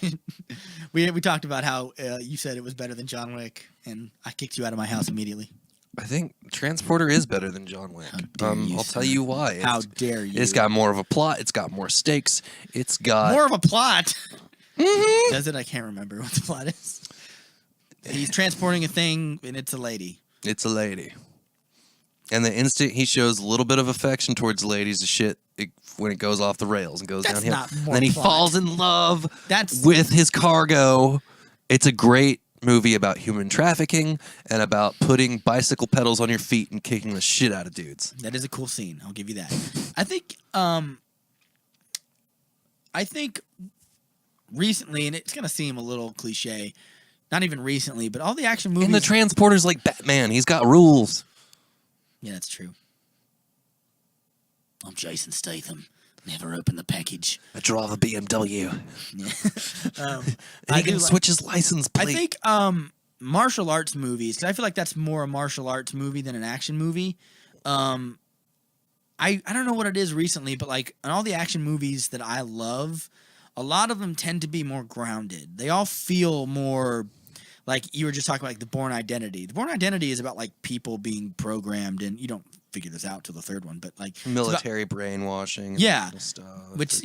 We talked about how you said it was better than John Wick, and I kicked you out of my house immediately. I think Transporter is better than John Wick. How dare you, I'll sir. tell you why. How dare you? It's got more of a plot. It's got more stakes. It's got more of a plot. Does it? I can't remember what the plot is. He's transporting a thing, and it's a lady. It's a lady. And the instant he shows a little bit of affection towards ladies, the shit when it goes off the rails and goes That's downhill. not more And then he plot. falls in love That's with his cargo. It's a great movie about human trafficking and about putting bicycle pedals on your feet and kicking the shit out of dudes. That is a cool scene. I'll give you that. I think recently, and it's gonna seem a little cliche, not even recently, but all the action movies. And the transporter's like Batman. He's got rules. Yeah, that's true. I'm Jason Statham. Never open the package. I drive a BMW. Yeah. And he can switch his license plate. I think martial arts movies, because I feel like that's more a martial arts movie than an action movie. I don't know what it is recently, but like in all the action movies that I love, a lot of them tend to be more grounded. They all feel more like you were just talking about, like the Bourne Identity. The Bourne Identity is about like people being programmed, and you don't figure this out till the third one, but like military brainwashing. And yeah, that kind of stuff. which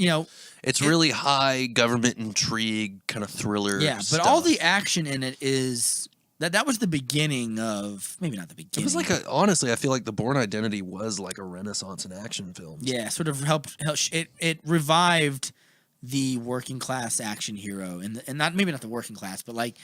it's really high government intrigue kind of thriller. Yeah, but stuff. all the action in it is that was the beginning of, maybe not the beginning. It was like honestly, I feel like the Bourne Identity was like a renaissance in action films. Yeah, sort of helped it revived the working class action hero, and not maybe not the working class, but like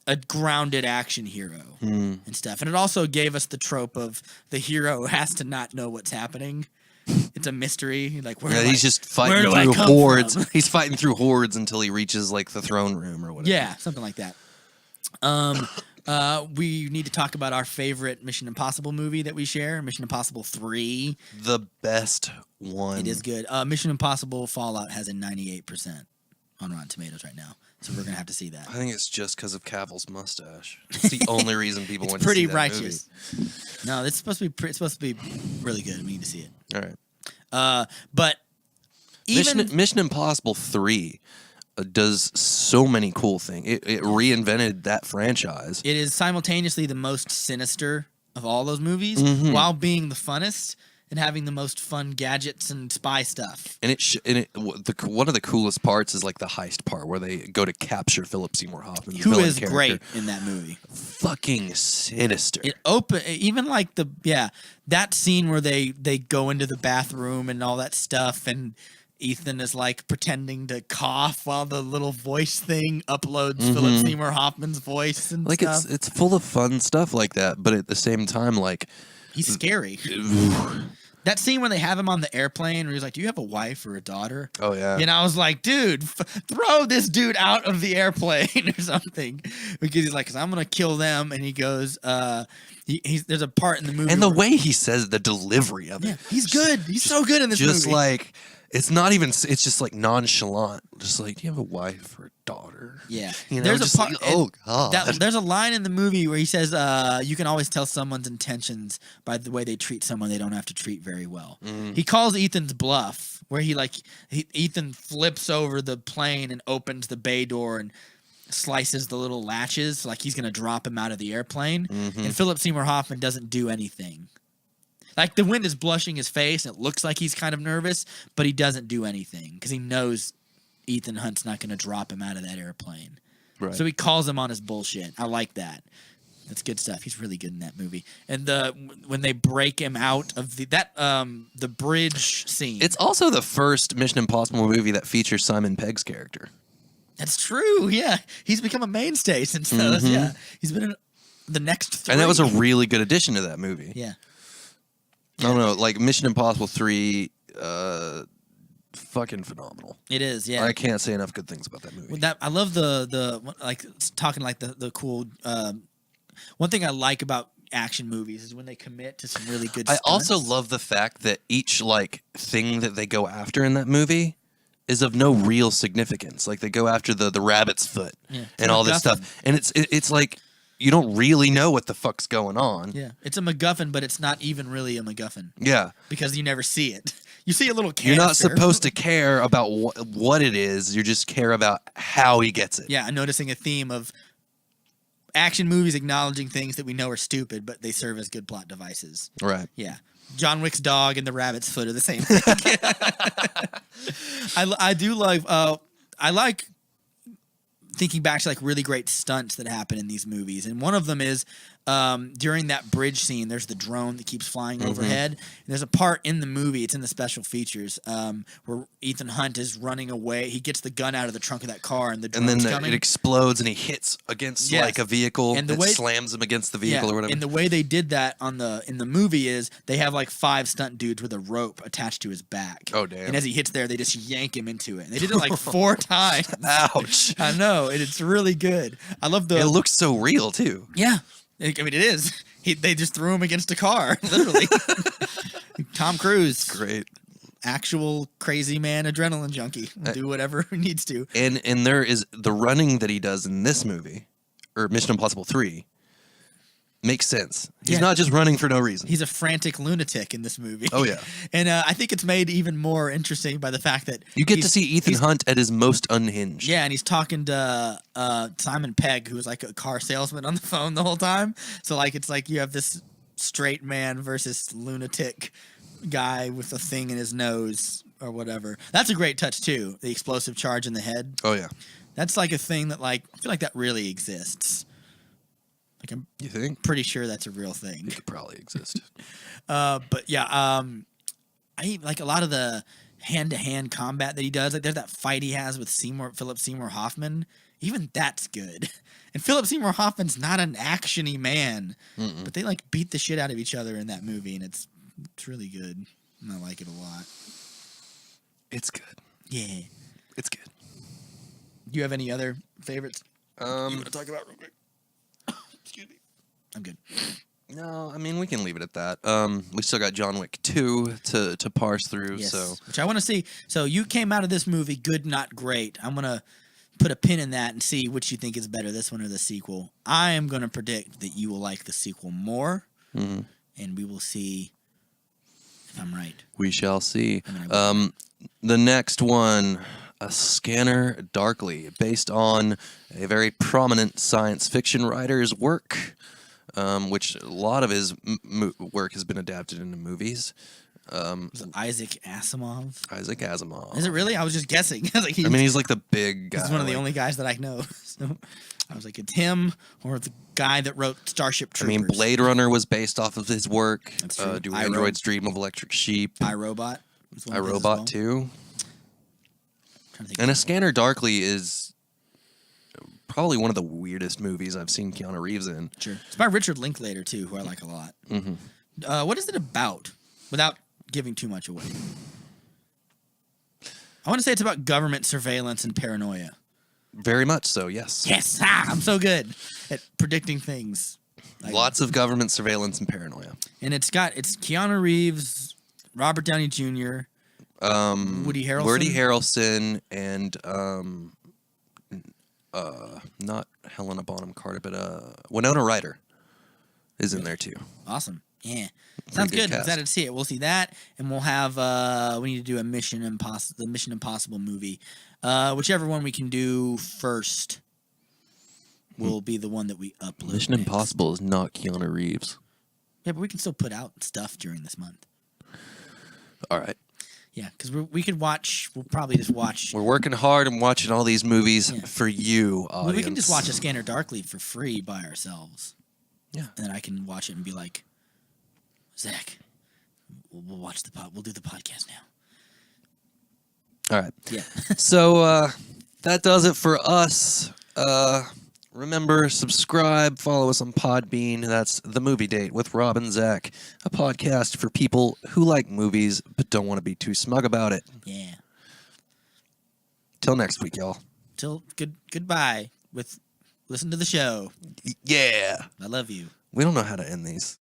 a grounded action hero and stuff. And it also gave us the trope of the hero has to not know what's happening. It's a mystery. Like he's just fighting through hordes. He's fighting through hordes until he reaches like the throne room or whatever. Yeah, something like that. We need to talk about our favorite Mission Impossible movie that we share, Mission Impossible 3. The best one. It is good. Mission Impossible Fallout has a 98% on Rotten Tomatoes right now. So we're gonna have to see that. I think it's just because of Cavill's mustache. It's the only reason people went to pretty see that righteous. movie. No, it's supposed to be really good. We need to see it. All right. But even Mission Impossible 3 does so many cool things. It reinvented that franchise. it is simultaneously the most sinister of all those movies, while being the funnest and having the most fun gadgets and spy stuff. And one of the coolest parts is like the heist part where they go to capture Philip Seymour Hoffman, Who is great in that movie. Fucking sinister. Even like that scene where they go into the bathroom and all that stuff, and Ethan is like pretending to cough while the little voice thing uploads Philip Seymour Hoffman's voice and like stuff. It's full of fun stuff like that, but at the same time, like he's scary. That scene when they have him on the airplane where he's like, do you have a wife or a daughter? Oh, yeah. And I was like, dude, throw this dude out of the airplane or something. Because he's like, because I'm going to kill them. And he goes, there's a part in the movie. And the way he says the delivery of it. Yeah, he's good. He's so good in this movie. Just like, it's not even, it's just like nonchalant. Just like, do you have a wife or a daughter? Yeah. You know, there's just a part, like, oh, God. There's a line in the movie where he says, you can always tell someone's intentions by the way they treat someone they don't have to treat very well. He calls Ethan's bluff, where Ethan flips over the plane and opens the bay door and slices the little latches like he's going to drop him out of the airplane. And Philip Seymour Hoffman doesn't do anything. Like, the wind is blushing his face, and it looks like he's kind of nervous, but he doesn't do anything because he knows Ethan Hunt's not going to drop him out of that airplane. Right. So he calls him on his bullshit. I like that. That's good stuff. He's really good in that movie. And when they break him out of the bridge scene. It's also the first Mission Impossible movie that features Simon Pegg's character. That's true. Yeah, he's become a mainstay since those. Yeah, he's been in the next 3. And that was a really good addition to that movie. Yeah. I don't know, like Mission Impossible 3, fucking phenomenal. It is, yeah. I can't say enough good things about that movie. I love the like talking like the cool. One thing I like about action movies is when they commit to some really good. I stunts. also love the fact that each like thing that they go after in that movie is of no real significance. Like they go after the rabbit's foot and all this stuff, and it's like you don't really know what the fuck's going on. Yeah, it's a MacGuffin, but it's not even really a MacGuffin. Yeah, because you never see it. You see a little canister. You're not supposed to care about what it is. You just care about how he gets it. Yeah, I'm noticing a theme of action movies acknowledging things that we know are stupid, but they serve as good plot devices. Right. Yeah. John Wick's dog and the rabbit's foot are the same thing. I do love. I like thinking back to like really great stunts that happen in these movies, and one of them is during that bridge scene, there's the drone that keeps flying overhead. And there's a part in the movie, it's in the special features, where Ethan Hunt is running away. He gets the gun out of the trunk of that car, and the drone's coming. It explodes, and he hits against like a vehicle, and slams him against the vehicle or whatever. And the way they did that in the movie is they have like 5 stunt dudes with a rope attached to his back. Oh damn! And as he hits there, they just yank him into it. And they did it like 4 times. Ouch! I know, and it's really good. I love the. It looks so real too. Yeah. I mean, it is. They just threw him against a car, literally. Tom Cruise. Great. Actual crazy man, adrenaline junkie. Will do whatever he needs to. And there is the running that he does in this movie, or Mission Impossible 3, makes sense. He's not just running for no reason. He's a frantic lunatic in this movie. Oh, yeah. And I think it's made even more interesting by the fact that you get to see Ethan Hunt at his most unhinged. Yeah, and he's talking to Simon Pegg, who was like a car salesman on the phone the whole time. So like it's like you have this straight man versus lunatic guy with a thing in his nose or whatever. That's a great touch too. The explosive charge in the head. Oh yeah. That's like a thing that like I feel like that really exists. Like you think? Pretty sure that's a real thing. It could probably exist. But yeah, I like a lot of the hand-to-hand combat that he does. Like there's that fight he has with Philip Seymour Hoffman. Even that's good. And Philip Seymour Hoffman's not an actiony man, but they like beat the shit out of each other in that movie, and it's really good. And I like it a lot. It's good. Yeah, it's good. Do you have any other favorites? You want to talk about real quick? Excuse me. I'm good. No, I mean we can leave it at that. We still got John Wick 2 to parse through. Yes, so which I want to see. So you came out of this movie good, not great. I'm gonna put a pin in that and see which you think is better, this one or the sequel. I am gonna predict that you will like the sequel more, and we will see if I'm right. We shall see. The next one, A Scanner Darkly, based on a very prominent science fiction writer's work, which a lot of his work has been adapted into movies. Was it Isaac Asimov? Isaac Asimov. Is it really? I was just guessing. I was like, he's like the big guy. He's one of the only guys that I know. So I was like, it's him or the guy that wrote Starship Troopers. I mean, Blade Runner was based off of his work. That's true. Do Androids Dream of Electric Sheep? iRobot. iRobot too. And A Scanner Darkly is probably one of the weirdest movies I've seen Keanu Reeves in. Sure. It's by Richard Linklater too, who I like a lot. What is it about? Without giving too much away. I want to say it's about government surveillance and paranoia. Very much so, yes. Yes! I'm so good at predicting things. Lots of government surveillance and paranoia. And it's Keanu Reeves, Robert Downey Jr., Woody Harrelson, and not Helena Bonham Carter, but Winona Ryder is in there too. Awesome. Yeah. Sounds good. I'm excited to see it. We'll see that, and we'll have we need to do the Mission Impossible movie. Whichever one we can do first will be the one that we upload. Mission Impossible is not Keanu Reeves. Yeah, but we can still put out stuff during this month. All right. Yeah, because we could watch. We'll probably just watch. We're working hard and watching all these movies for you, audience. Well, we can just watch A Scanner Darkly for free by ourselves. Yeah, and then I can watch it and be like, Zach, we'll watch we'll do the podcast now. All right. Yeah. So that does it for us. Remember, subscribe, follow us on Podbean. That's The Movie Date with Rob and Zach, a podcast for people who like movies but don't want to be too smug about it. Yeah. Till next week, y'all. Goodbye. Listen to the show. Yeah. I love you. We don't know how to end these.